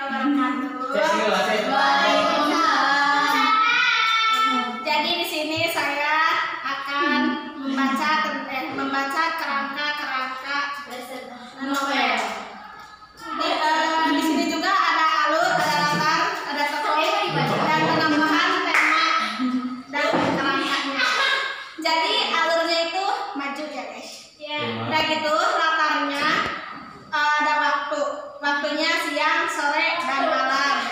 wabarakatuh. Waalaikumsalam. Jadi di sini saya akan membaca kerangka novel. Di sini juga ada alur, ada latar, ada tokoh, dan penambahan tema dan kerangkanya. Jadi alurnya itu maju ya guys. Udah gitu latarnya ada waktunya siang, sore, dan malam.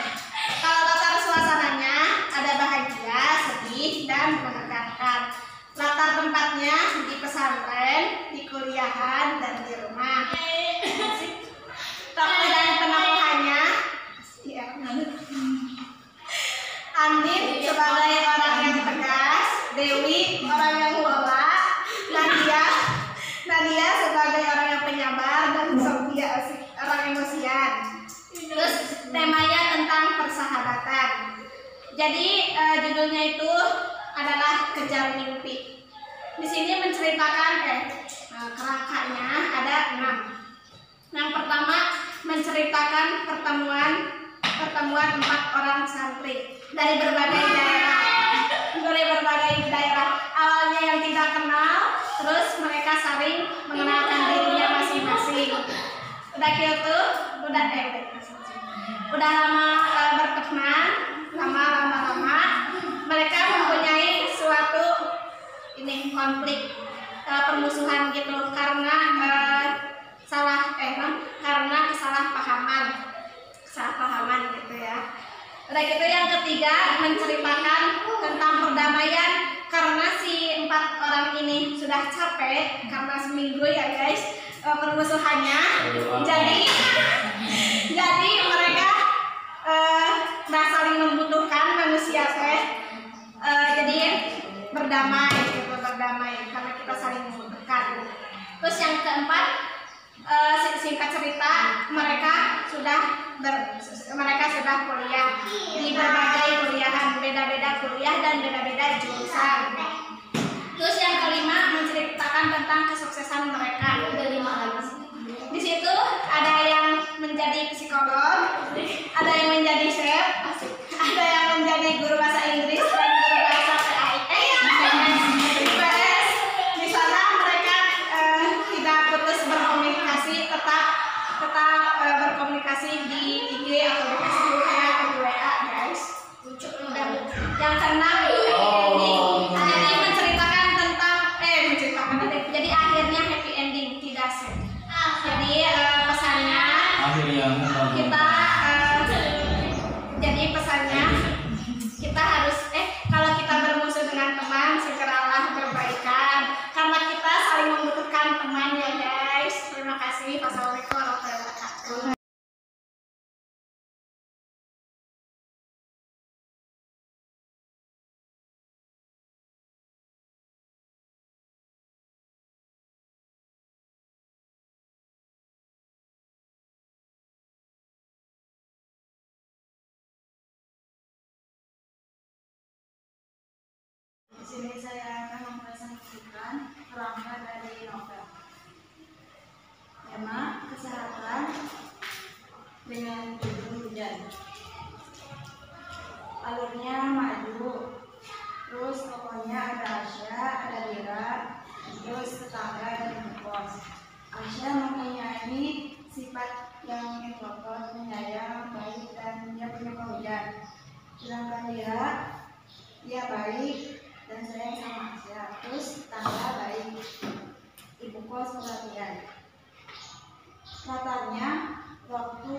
Kalau latar suasananya ada bahagia, sedih, dan menegangkan. Latar tempatnya di pesantren, di kuliahan, dan di rumah. Tokoh dan penampakannya Andin sebagai orang yang tegas, Dewi orang yang lola, Nadia sebagai orang yang penyabar, dan Sofia orang emosian. Terus temanya tentang persahabatan. Jadi judulnya itu adalah Kejar Mimpi. Di sini menceritakan kerangkanya ada 6. Yang pertama menceritakan pertemuan 4 orang santri dari berbagai daerah. Awalnya yang tidak kenal, terus mereka saling mengenalkan dirinya masing-masing. Udah gitu, udah lama berteman, lama mereka mempunyai suatu konflik permusuhan gitu karena karena kesalahpahaman gitu ya. Udah gitu yang ketiga menceritakan tentang perdamaian karena si 4 orang ini sudah capek karena seminggu ya guys permusuhannya. Jadi mereka saling membutuhkan manusia jadi berdamai karena kita saling membutuhkan. Terus yang keempat singkat cerita mereka sudah kuliah di berbagai kuliahan, beda-beda kuliah dan beda-beda jurusan. Terus yang kelima menceritakan tentang kesuksesan mereka. Di situ ada yang menjadi psikolog, ada yang menjadi chef, ada yang menjadi guru bahasa Inggris dan guru bahasa IPS. Di sana mereka tidak putus berkomunikasi, tetap berkomunikasi di IG atau di Facebook atau di WA guys. Dan yang keenam jadi menceritakan tentang jadi akhirnya happy ending, tidak sad. Jadi pesannya kita harus kalau kita bermusuh dengan teman segeralah berbaikan karena kita saling membutuhkan teman ya guys. Terima kasih. Wassalamualaikum warahmatullahi wabarakatuh. Di sini saya akan mempresentasikan kerangka dari novel. Tema kesehatan dengan judul hujan. Alurnya maju, terus tokohnya ada Asya, ada Dira, terus tetangga dan bos. Asya mempunyai sifat yang introvert, penyayang, baik, dan dia penyuka hujan. Sedangkan Dira, dia baik dan sayang sama Asya. Terus tetangga baik, ibu kos perhatian. Latarnya waktu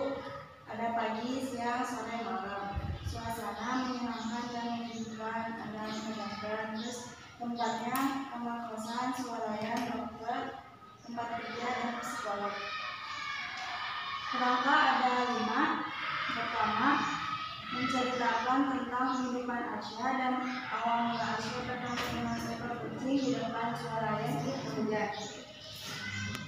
ada pagi, siang, sore, malam. Suasana menyenangkan dan menyenangkan, ada menegangkan. Terus tempatnya kamar kosan, swalayan, dokter, tempat kerja, dan psikolog. Kerangka ada 5. Pertama, menceritakan tentang kehidupan Asya dan awal mula Asya bertemu dengan seekor kucing di depan swalayan di hujan.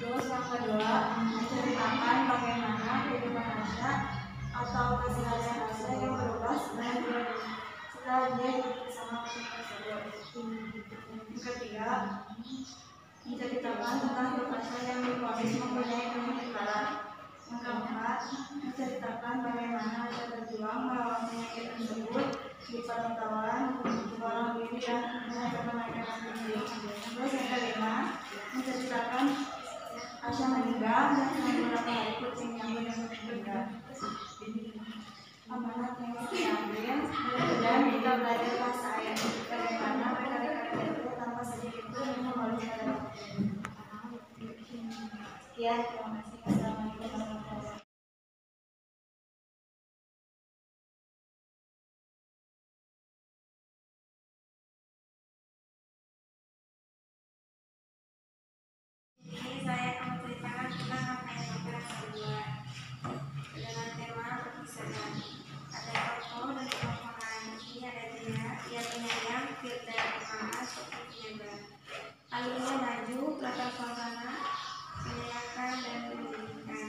Terus yang kedua, menceritakan bagaimana kehidupan Asya atau keseharian Asya yang berubah setelah dia hidup bersama kucing tersebut. Yang ketiga, menceritakan tentang hidup Asya yang divonis mempunyai penyakit parah. Yang keempat, menceritakan bagaimana saya akan menceritakan tentang rangkaian novel kedua dengan tema perpisahan. Ada tokoh dan tokohan. Ini ada dia, ia penyayang, Firda, Maha, Sophie, penyabar. Alurnya maju, latar suasana, menyenangkan dan menyenangkan.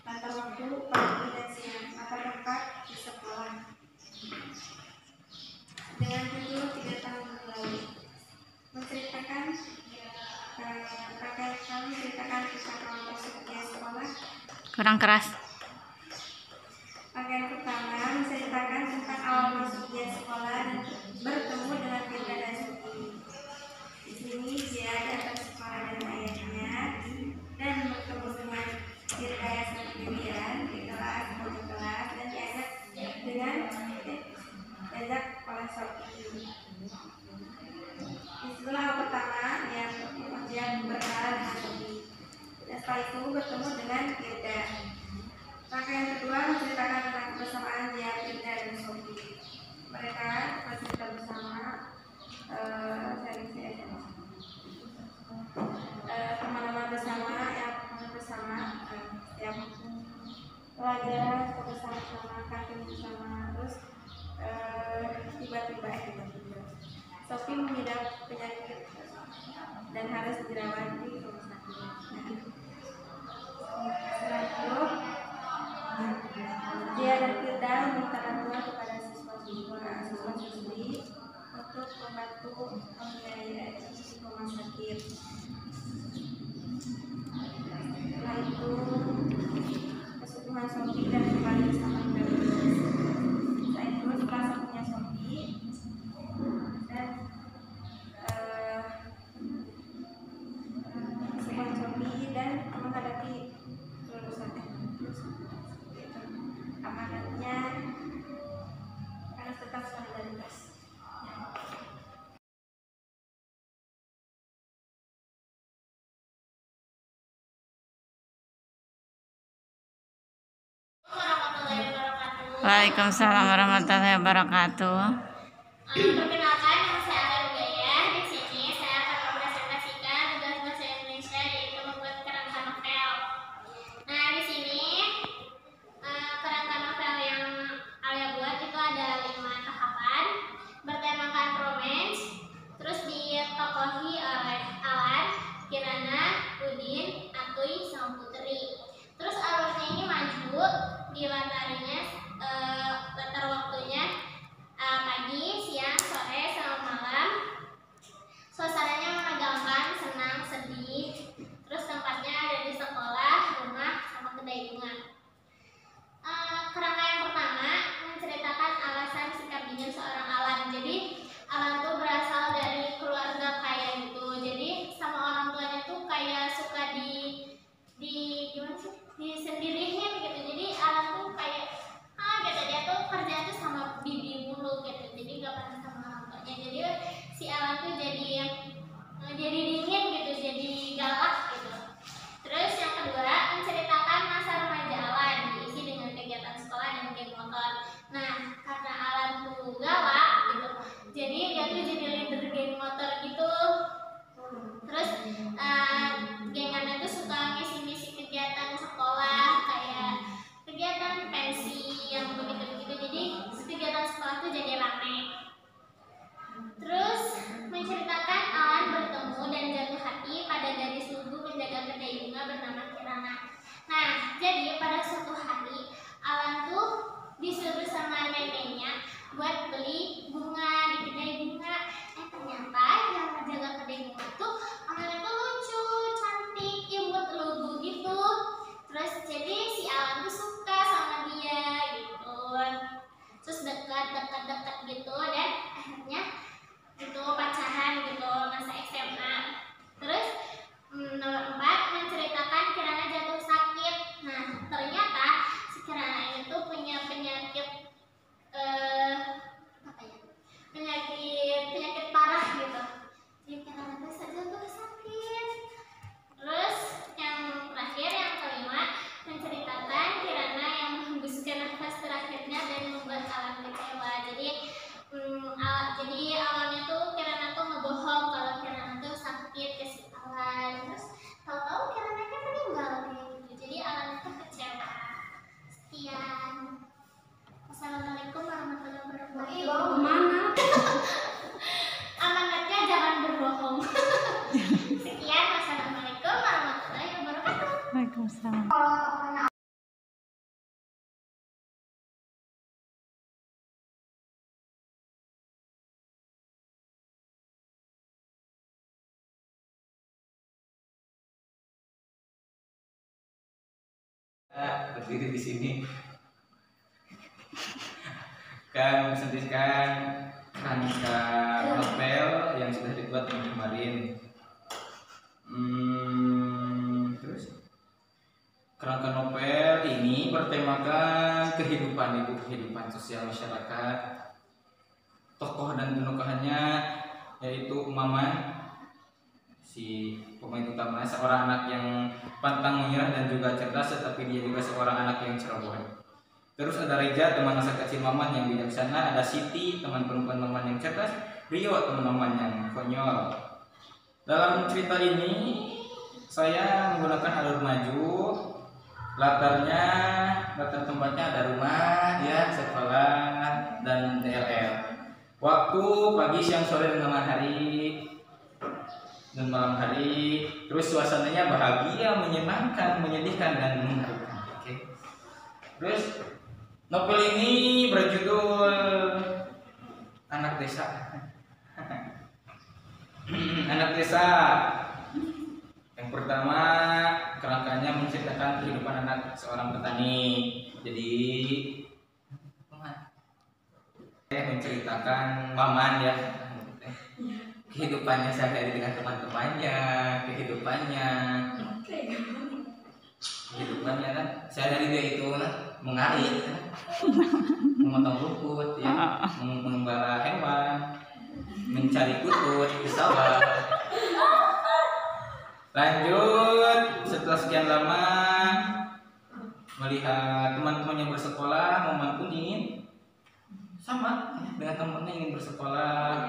Latar waktu, pagi dan siang. Latar tempat, di sekolah. Dengan judul 3 tahun berlalu. Menceritakan kakek kami menceritakan kisah awal masuk dia sekolah. Kurang keras. Bagian pertama menceritakan tentang awal masuk dia sekolah dan bertemu dengan Firda dan Sophie. Di sini dia datang sekolah dengan ayahnya dan bertemu dengan Firda yang sendirian di kelas dan diajak oleh Sophie. Disitulah awal pertama dia berkenalan dengan Sophie. Dan setelah itu bertemu dengan Firda. Rangkaian kedua menceritakan tentang kebersamaan dia, Firda dan Sophie. Mereka bercerita bersama teman-teman bersama yang bersama setiap pelajaran bersama kantin bersama. Terus tiba-tiba Sophie mengidap penyakit dan harus dirawat di rumah sakit. Setelah itu dia dan Firda meminta bantuan kepada siswa-siswi untuk membantu membiayai di rumah sakit. Setelah itu kesukuhan Sophie dan kembali bersama Firda. Setelah itu setelah satunya Sophie dan kesukuhan Sophie dan menghadapi kelulusan amanatnya karena tetap solidaritas. Waalaikumsalam warahmatullahi wabarakatuh. Perkenalkan, nama saya Alia Ugaya. Di sini saya akan mempresentasikan tugas bahasa Indonesia yaitu membuat kerangka novel. Nah, di sini kerangka novel yang Alia buat itu ada 5 tahapan, bertemakan romance, terus ditokohi oleh Alan, Kirana, Udin, Atuy, sama Putri. Terus alurnya ini maju, dilatarinya latar waktunya pagi, siang, sore, sama malam. Suasananya menegangkan, senang, sedih. Terus tempatnya ada di sekolah, rumah, sama kedai bunga. Kerangka yang pertama menceritakan alasan sikap dingin seorang Alan. Jadi Alan tuh berasal dari keluarga kaya gitu. Jadi sama orang tuanya tuh kayak suka gimana sih? Disendirihin gitu. Jadi Alan tuh kayak gitu, dia tuh kerja tuh sama bibi mulu gitu. Jadi gak pernah sama orang tuanya. Jadi si Alan tuh jadi dingin gitu, jadi galak gitu. Terus yang kedua menceritakan masa remaja Alan, diisi dengan kegiatan sekolah dan geng motor. Nah, karena Alan tuh galak gitu, jadi dia tuh jadi leader geng motor gitu. Terus gengannya tuh suka ngisi-ngisi kegiatan sekolah kayak kegiatan pensi yang begitu-begitu. Jadi kegiatan sekolah tuh jadi rame. Terus menceritakan Alan bertemu dan jatuh hati pada gadis lugu penjaga kedai bunga bernama Kirana. Nah, jadi pada suatu hari Alan tuh disuruh sama neneknya buat beli bunga di kedai bunga. Ternyata yang menjaga kedai bunga tuh orangnya tuh lucu, cantik, imut, lugu gitu. Terus jadi si Alan tuh suka sama dia gitu. Terus dekat gitu dan akhirnya itu pacaran gitu masa SMA. Terus nomor 4 menceritakan Kirana jatuh sakit. Nah, ternyata si Kirana itu punya penyakit kita berdiri di sini kan mensentuhkan kerangka novel yang sudah dibuat kemarin. Terus kerangka novel ini bertemakan kehidupan itu, kehidupan sosial masyarakat. Tokoh dan penukahannya yaitu Maman, si pemain utama, seorang anak yang pantang menyerah dan juga cerdas, tetapi dia juga seorang anak yang ceroboh. Terus ada Reja, teman masa kecil Maman yang bijaksana. Ada Siti, teman perempuan Maman yang cerdas. Rio, teman Maman yang konyol. Dalam cerita ini saya menggunakan alur maju. Latar tempatnya ada rumah, ya, sekolah, dan DLL. Waktu pagi, siang, sore, dan malam hari. Terus suasananya bahagia, menyenangkan, menyedihkan, dan mengharukan. Oke. Terus novel ini berjudul Anak Desa. Anak Desa. Yang pertama, kerangkanya menceritakan kehidupan anak seorang petani. Jadi menceritakan Maman, ya, kehidupannya sehari-hari dengan teman-temannya, kehidupannya kan sehari-hari dia itu mengait, memotong rumput, ya, mengembala hewan, mencari kutut di sawah. Lanjut, setelah sekian lama melihat teman-temannya bersekolah, Maman pun ingin sama dengan temannya, ingin bersekolah,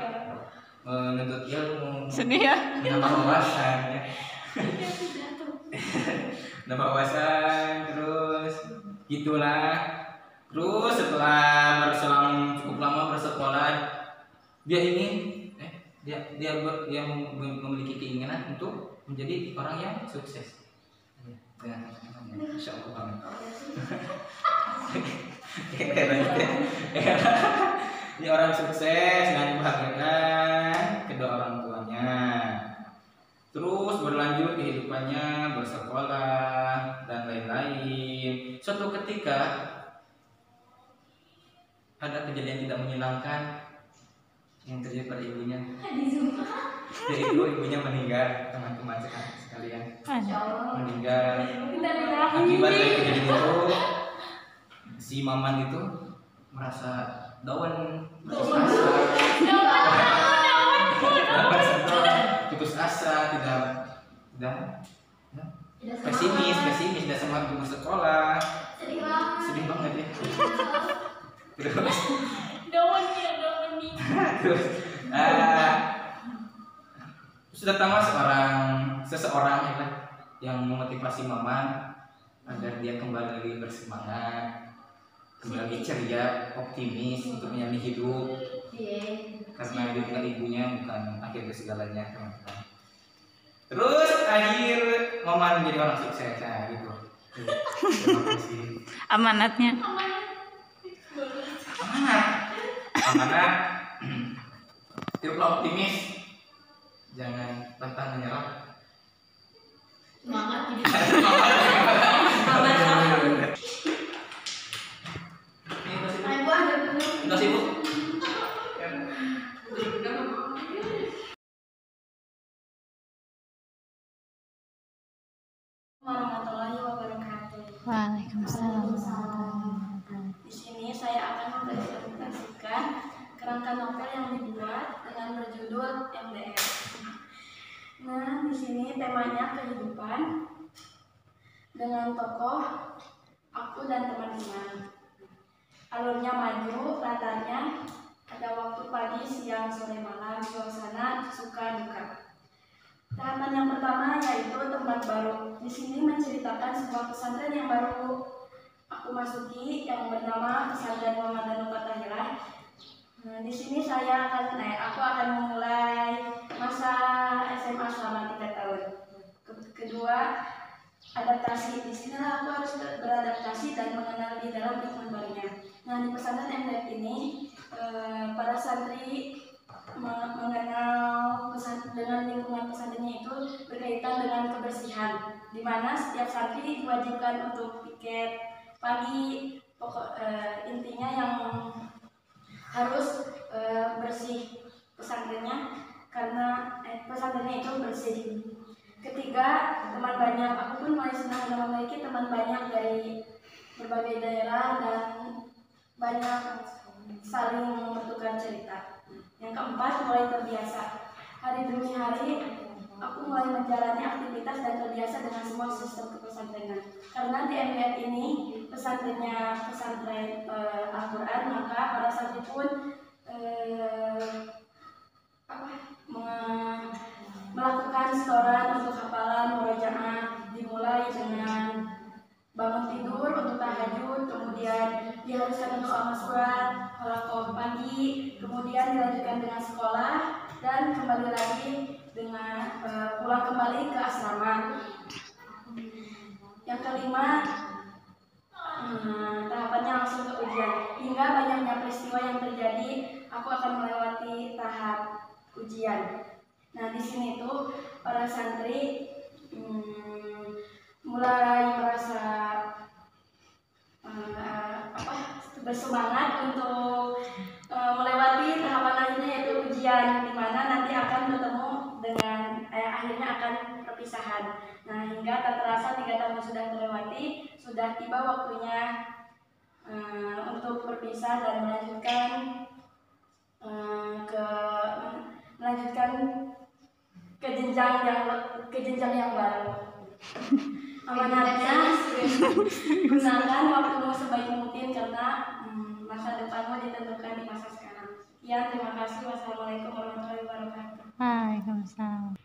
menuntut ilmu, Sedih ya? menambah wawasan, ya. Nambah wawasan, terus gitulah. Terus setelah berselang cukup lama bersekolah, dia ingin dia memiliki keinginan untuk menjadi orang yang sukses. Dengan teman-temannya, Insya Allah banget. Dia orang sukses dan membahagiakan kedua orang tuanya. Terus berlanjut kehidupannya, bersekolah dan lain-lain. Suatu ketika ada kejadian tidak menyenangkan yang terjadi pada ibunya. Yaitu ibunya meninggal, teman-teman sekalian. Meninggal. Akibat dari kejadian itu, si Maman itu merasa down, putus asa, tidak pesimis, tidak semangat untuk bersekolah. Sedih banget ya. Terus sudah tamat seseorang ya, yang memotivasi Maman agar dia kembali lagi bersemangat, kembali ceria, optimis untuk menyambut hidup. Karena dia tinggal ibunya bukan akhir dari segalanya, teman-teman. Terus akhir Maman menjadi orang sukses, nah gitu. Terima kasih. Amanatnya. Amanat. Hiduplah optimis, jangan pantang menyerah. Semangat hidup. Enggak sih, Bu? Warahmatullahi wabarakatuh. Waalaikumsalam. Di sini saya akan mempresentasikan kerangka novel yang dibuat dengan berjudul MDR. Nah, di sini temanya kehidupan dengan tokoh aku dan teman-teman. Alurnya maju, latarnya ada waktu pagi, siang, sore, malam, suasana suka duka. Tahapan yang pertama yaitu tempat baru. Di sini menceritakan sebuah pesantren yang baru aku masuki yang bernama Pesantren Muhammad Danul Fatahillah. Nah, di sini aku akan memulai masa SMA selama 3 tahun. Kedua, adaptasi. Di sini aku harus beradaptasi dan mengenal di dalam lingkungan barunya. Nah, di pesantren MDF ini para santri mengenal dengan lingkungan pesantrennya itu berkaitan dengan kebersihan, di mana setiap santri diwajibkan untuk piket pagi. Intinya yang harus bersih pesantrennya, karena pesantrennya itu bersih. Ketiga, teman banyak. Aku pun mulai senang dan memiliki teman banyak dari berbagai daerah dan banyak saling bertukar cerita. Yang keempat, mulai terbiasa. Hari demi hari aku mulai menjalani aktivitas dan terbiasa dengan semua sistem kepesantrenan. Karena di MBN ini pesantrennya pesantren Al-Quran, maka para santri pun melakukan setoran untuk hafalan murojaah, dimulai dengan bangun tidur untuk tahajud, kemudian diharuskan untuk amal surat, halaqah pagi, kemudian dilanjutkan dengan sekolah, dan kembali lagi dengan pulang kembali ke asrama. Yang kelima, tahapannya langsung ke ujian. Hingga banyaknya peristiwa yang terjadi, aku akan melewati tahap ujian. Nah, di sini tuh para santri mulai merasa bersemangat untuk melewati tahapan akhirnya, yaitu ujian, di mana nanti akan bertemu dengan akhirnya akan perpisahan. Nah, hingga tak terasa 3 tahun sudah terlewati, sudah tiba waktunya untuk berpisah dan melanjutkan ke jenjang yang baru. Amanatnya, gunakan waktumu sebaik mungkin karena masa depanmu ditentukan di masa sekarang. Ya, terima kasih. Wassalamualaikum warahmatullahi wabarakatuh. Waalaikumsalam.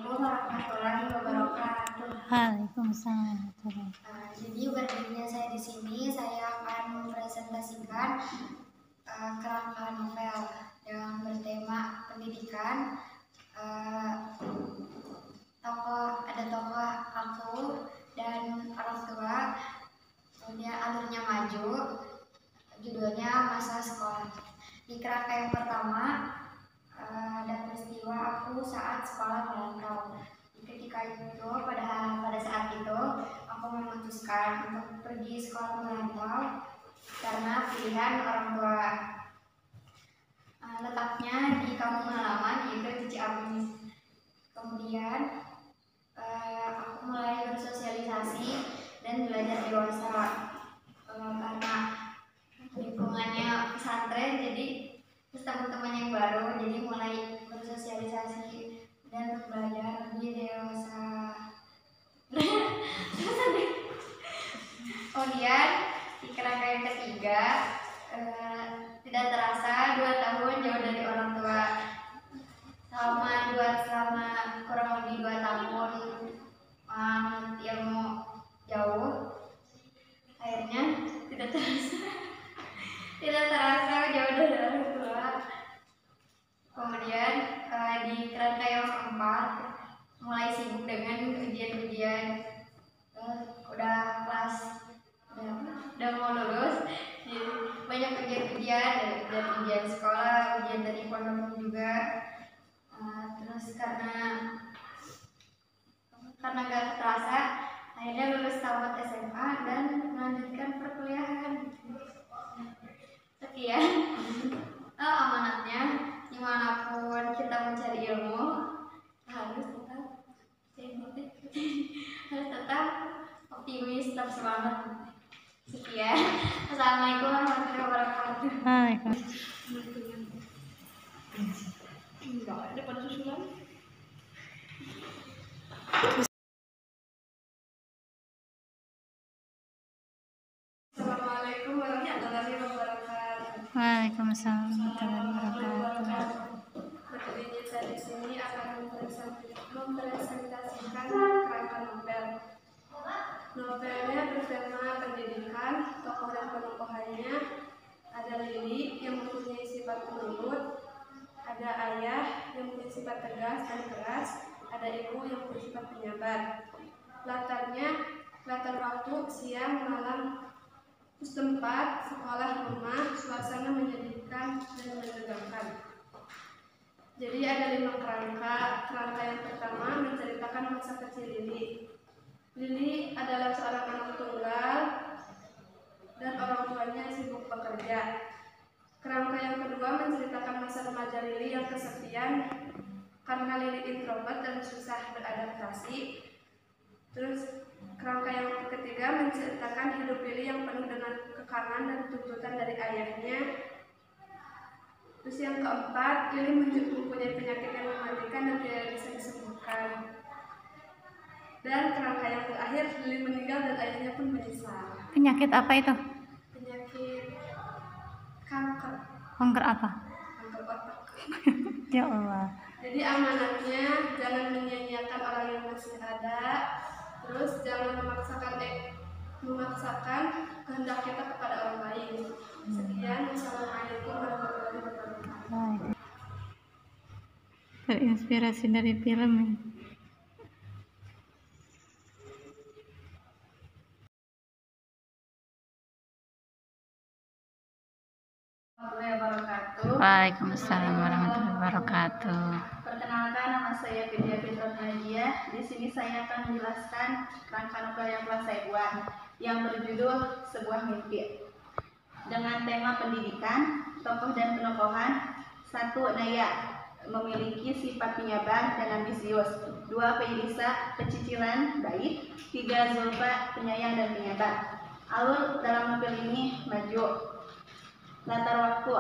Warahmatullahi wabarakatuh. Waalaikumsalam. Jadi berdirinya saya di sini, saya akan mempresentasikan kerangka novel yang bertema pendidikan. Ada tokoh aku dan orang tua, kemudian alurnya maju, judulnya masa sekolah. Di kerangka yang pertama ada peristiwa aku saat sekolah merantau. Ketika itu, pada saat itu aku memutuskan untuk pergi sekolah merantau karena pilihan orang tua. Letaknya di kampung halaman, yaitu di Ciamis. Kemudian aku mulai bersosialisasi dan belajar dewasa karena lingkungannya pesantren, jadi terus teman-teman yang baru, jadi mulai bersosialisasi dan belajar lebih dewasa. Kemudian di kerangka yang ketiga, tidak terasa 2 tahun jauh dari orang tua. Selama kurang lebih 2 tahun ilmu jauh, akhirnya tidak terasa jauh dari orang tua. Kemudian di kerangka yang keempat mulai sibuk dengan ujian-ujian. Udah mau lulus, jadi banyak ujian-ujian dari ujian sekolah, ujian dari pondok juga. Terus karena gak terasa, akhirnya lulus tamat SMA dan melanjutkan perkuliahan. Sekian amanatnya, dimanapun kita mencari ilmu harus tetap optimis, tetap semangat. Sekian. Assalamualaikum warahmatullahi wabarakatuh. Waalaikumsalam. Ada pada susulan? Assalamualaikum warahmatullahi wabarakatuh. Waalaikumsalam warahmatullahi wabarakatuh. Berdirinya saya di sini akan mempresentasikan kerangka novel. Novelnya bertema pendidikan. Tokoh dan penokohannya ada Lili yang mempunyai sifat penurut, ada ayah yang mempunyai sifat tegas dan keras, ada ibu yang mempunyai sifat penyabar. Latarnya latar waktu, siang, malam, tempat, sekolah, rumah, suasana menyedihkan dan menegangkan. Jadi ada 5 kerangka. Kerangka yang pertama menceritakan masa kecil Lili. Lili adalah seorang anak tunggal dan orang tuanya sibuk bekerja. Kerangka yang kedua menceritakan masa remaja Lili yang kesepian karena Lili introvert dan susah beradaptasi. Terus kerangka yang ketiga menceritakan hidup Lili yang penuh dengan kekangan dan tuntutan dari ayahnya. Terus yang keempat, Lili mempunyai penyakit yang mematikan dan tidak bisa disembuhkan. Dan kerangka yang terakhir, Lili meninggal dan ayahnya pun menyesal. Penyakit apa itu? Penyakit kanker, Kanker apa? kanker otak. Ya Allah. Jadi amanatnya jangan menyia-nyiakan orang yang masih ada. Terus jangan memaksakan kehendak kita kepada orang lain. Sekian, wassalamualaikum warahmatullahi wabarakatuh. Baik. Terinspirasi dari film ya. Warahmatullahi wabarakatuh. Waalaikumsalam warahmatullahi wabarakatuh. Perkenalkan, nama saya Vidya Fitron Nadia. Di sini saya akan menjelaskan kerangka novel yang telah saya buat yang berjudul Sebuah Mimpi. Dengan tema pendidikan, tokoh dan penokohan. 1. Naya, memiliki sifat penyabar dan ambisius. 2. Fairisa, pecicilan, baik. 3. Zulfa, penyayang dan penyabar. Alur dalam novel ini maju. Latar waktu,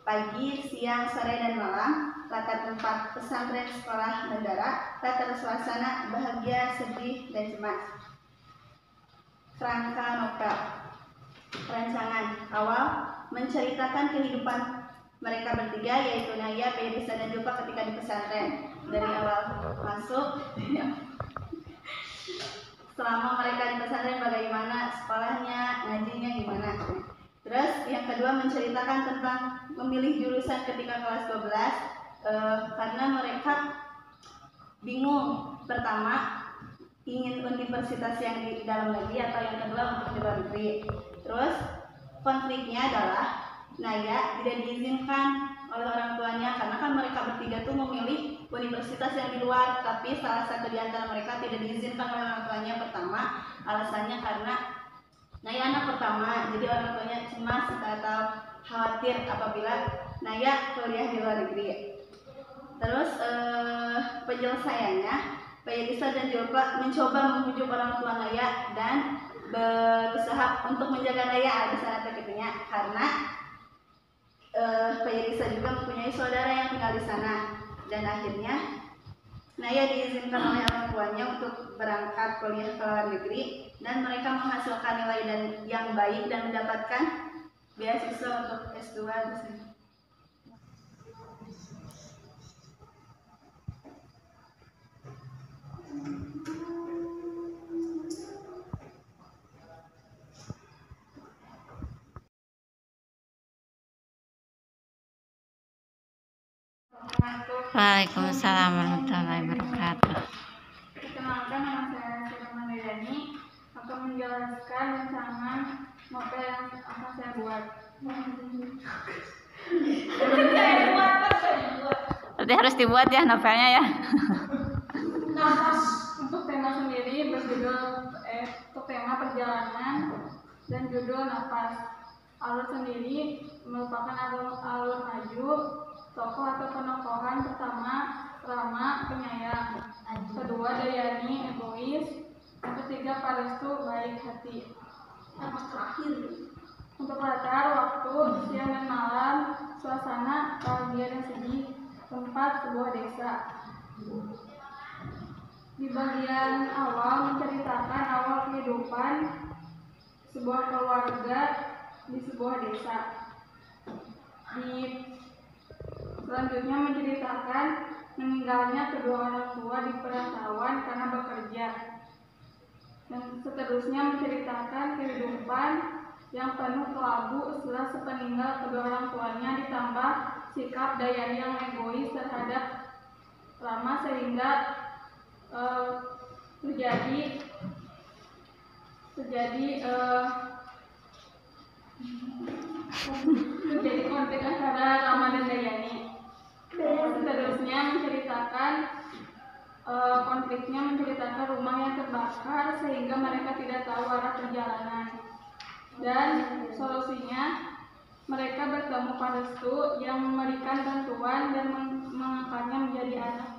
pagi, siang, sore, dan malam. Latar tempat, pesantren, sekolah, negara. Latar suasana, bahagia, sedih, dan cemas. Kerangka novel. Rancangan awal menceritakan kehidupan mereka bertiga, yaitu Naya, Fairisa, dan Zulfa ketika di pesantren. Dari awal masuk, selama mereka di pesantren bagaimana sekolahnya, ngajinya gimana. Terus yang kedua menceritakan tentang memilih jurusan ketika kelas 12, karena mereka bingung. Pertama, ingin universitas yang di dalam negeri atau yang kedua untuk di luar negeri. Terus konfliknya adalah Naya tidak diizinkan oleh orang tuanya karena kan mereka bertiga tuh memilih universitas yang di luar, tapi salah satu di antara mereka tidak diizinkan oleh orang tuanya. Pertama, alasannya karena Naya anak pertama, jadi orang tuanya cemas atau khawatir apabila Naya kuliah di luar negeri. Terus penyelesaiannya, Fairisa dan Zulfa mencoba membujuk orang tua Naya dan berusaha untuk menjaga Naya di sana terkitunya karena Fairisa juga mempunyai saudara yang tinggal di sana. Dan akhirnya Naya diizinkan oleh orang tuanya untuk berangkat kuliah ke luar negeri dan mereka menghasilkan nilai yang baik dan mendapatkan beasiswa untuk S2 di sini. Waalaikumsalam warahmatullahi wabarakatuh. Perkenalkan, nama saya Sirman Dayani akan menjelaskan rancangan novel yang akan saya buat. Berarti harus dibuat ya novelnya ya. Untuk tema sendiri berjudul untuk tema perjalanan dan judul Nafas. Alur sendiri merupakan alur maju. Tokoh atau penokohan pertama Rama, penyayang. Kedua Dayani, egois. Yang ketiga Parestu, baik hati. Yang terakhir untuk latar waktu siang dan malam, suasana bahagia dan sedih, tempat sebuah desa. Di bagian awal menceritakan awal kehidupan sebuah keluarga di sebuah desa. Di selanjutnya menceritakan meninggalnya kedua orang tua di perantauan karena bekerja. Dan seterusnya menceritakan kehidupan yang penuh kelabu setelah sepeninggal kedua orang tuanya, ditambah sikap Dayani yang egois terhadap Rama sehingga terjadi terjadi konflik antara Rama dan Dayani. Seterusnya konfliknya menceritakan rumah yang terbakar sehingga mereka tidak tahu arah perjalanan. Dan solusinya mereka bertemu Parestu yang memberikan bantuan dan mengangkatnya menjadi anak.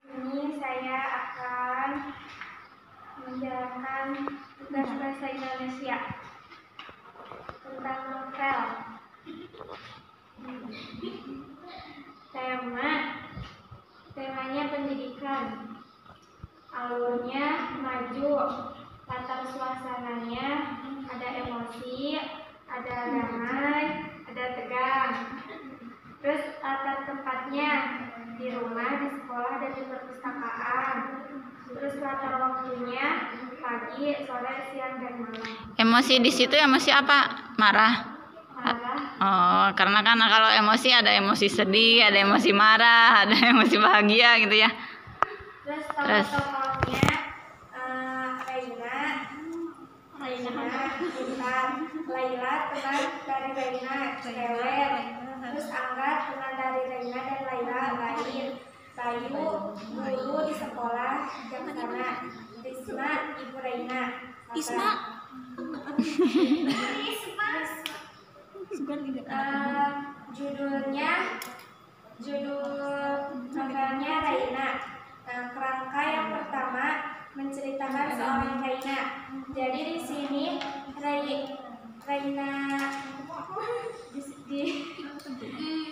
Ini saya akan menjalankan tugas bahasa Indonesia tentang novel. Temanya pendidikan. Alurnya maju. Latar suasananya ada emosi, ada damai, ada tegang. Terus latar tempatnya di rumah, di sekolah, dan di perpustakaan. Terus latar waktunya pagi, sore, siang, dan malam. Emosi di situ emosi apa? Marah. Marah, Oh, karena kan kalau emosi ada emosi sedih, ada emosi marah, ada emosi bahagia gitu ya. terus Terus. tokoh-tokohnya Intan, Laila teman dari Reina, cewek. Terus Angga teman dari Reina dan Laila, lain. Bayu guru di sekolah Jaksana. Risma ibu Reina. Isma. Judul novelnya Reina. Nah, kerangka yang pertama menceritakan seorang Reina. Jadi di sini Reina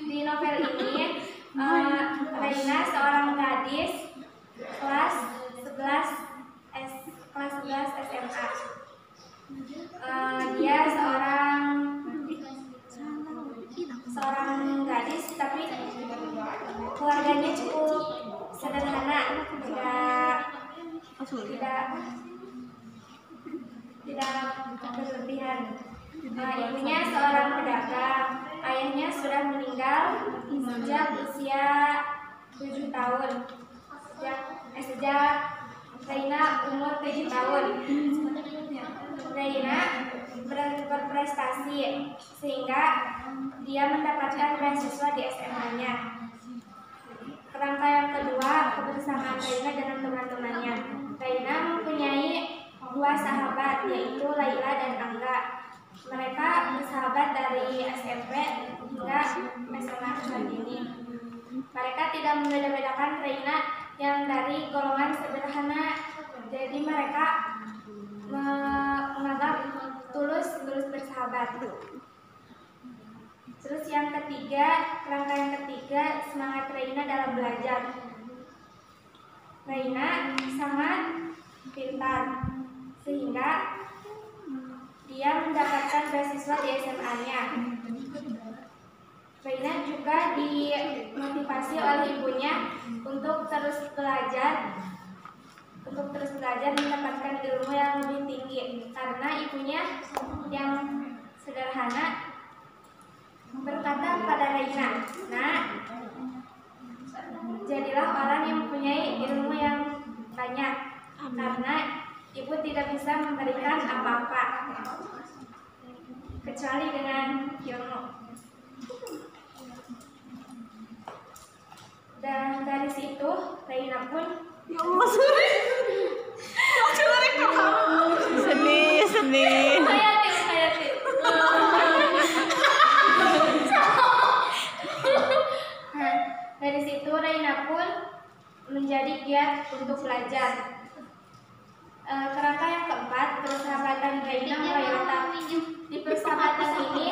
di novel ini Reina seorang gadis kelas 11 SMA. Dia seorang gadis tapi keluarganya cukup sederhana, tidak berlebihan. Ibunya seorang pedagang, ayahnya sudah meninggal sejak usia 7 tahun. Sejak Reina umur 7 tahun. Reina berprestasi sehingga dia mendapatkan beasiswa di SMA-nya. Kerangka yang kedua, kebersamaan Reina dengan teman-temannya. Reina mempunyai 2 sahabat, yaitu Laila dan Angga. Mereka bersahabat dari SMP hingga SMA saat ini. Mereka tidak membeda-bedakan Reina yang dari golongan sederhana, jadi mereka menganggap tulus bersahabat. Terus yang ketiga, kerangka yang ketiga, semangat Reina dalam belajar. Reina sangat pintar sehingga dia mendapatkan beasiswa di SMA-nya. Reina juga dimotivasi oleh ibunya untuk terus belajar mendapatkan ilmu yang lebih tinggi, karena ibunya yang sederhana berkata kepada Reina, "Nak, jadilah orang yang mempunyai ilmu yang banyak, karena ibu tidak bisa memberikan apa-apa kecuali dengan ilmu." Dan dari situ Reina pun Sedih. Hayati. Dari situ Reina pun menjadi giat untuk belajar. Kerangka yang keempat, persahabatan Reina mulai retak. Di persahabatan ini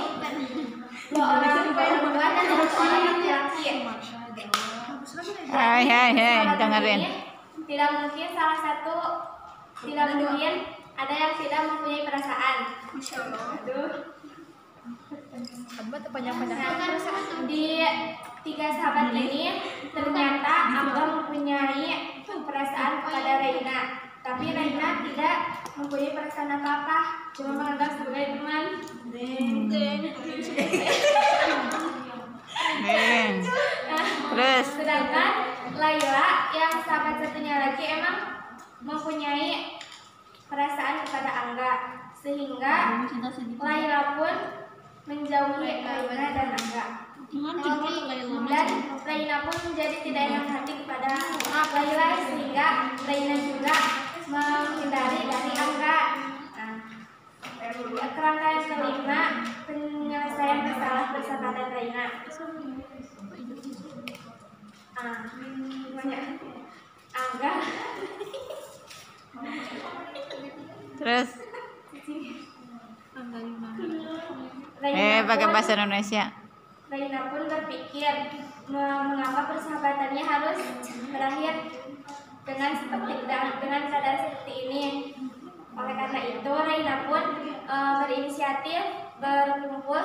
2 orang perempuan dan 1 orang laki-laki. Hai, dengerin. Tidak mungkin ada yang tidak mempunyai perasaan. Aduh. Di 3 sahabat ini ternyata Angga mempunyai perasaan kepada Reina. Tapi Raina tidak mempunyai perasaan apa-apa, cuma menganggap sebagai teman. Terus Sedangkan Laila yang sahabat satunya lagi emang mempunyai perasaan kepada Angga, sehingga Laila pun menjauhi Raina dan Angga. Dan Raina pun menjadi tidak enak hati kepada Laila, sehingga Raina juga menghindari dari Angga. Kerangka yang kelima, penyelesaian masalah persahabatan Raina. Angga terus Raina pakai pun- bahasa Indonesia. Raina pun berpikir mengapa persahabatannya harus berakhir dengan keadaan seperti ini. Oleh karena itu Raina pun berinisiatif berkumpul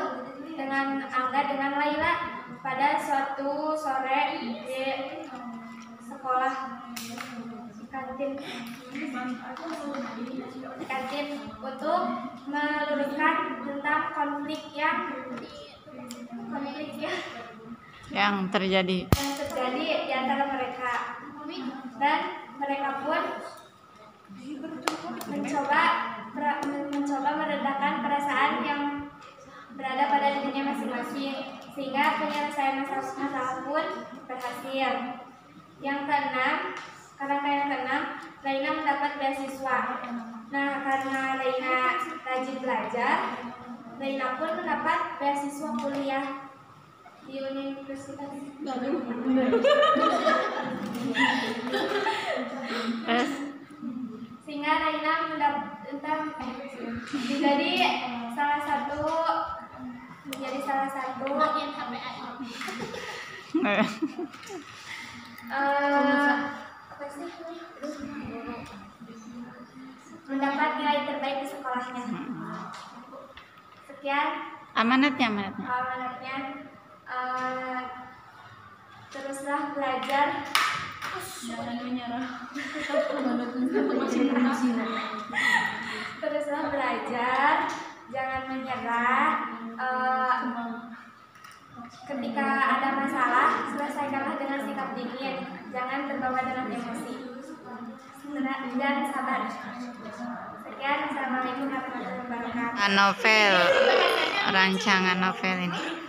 dengan Angga dengan Laila pada suatu sore di sekolah kantin untuk meluruskan tentang konflik Yang terjadi. di antara mereka, dan mereka pun mencoba meredakan perasaan yang berada pada dirinya masing-masing, sehingga penyelesaian masalah pun berhasil. Yang keenam, Raina mendapat beasiswa. Nah, karena Raina rajin belajar, Raina pun mendapat beasiswa kuliah di Universitas Terus sehingga Raina menjadi salah satu mendapat nilai terbaik di sekolahnya. Sekian amanatnya. amanatnya. Teruslah belajar, jangan menyerah. Ketika ada masalah, selesaikanlah dengan sikap dingin, jangan terbawa dengan emosi, dan sabar. Sekian, assalamualaikum warahmatullahi wabarakatuh. Novel, rancangan novel ini.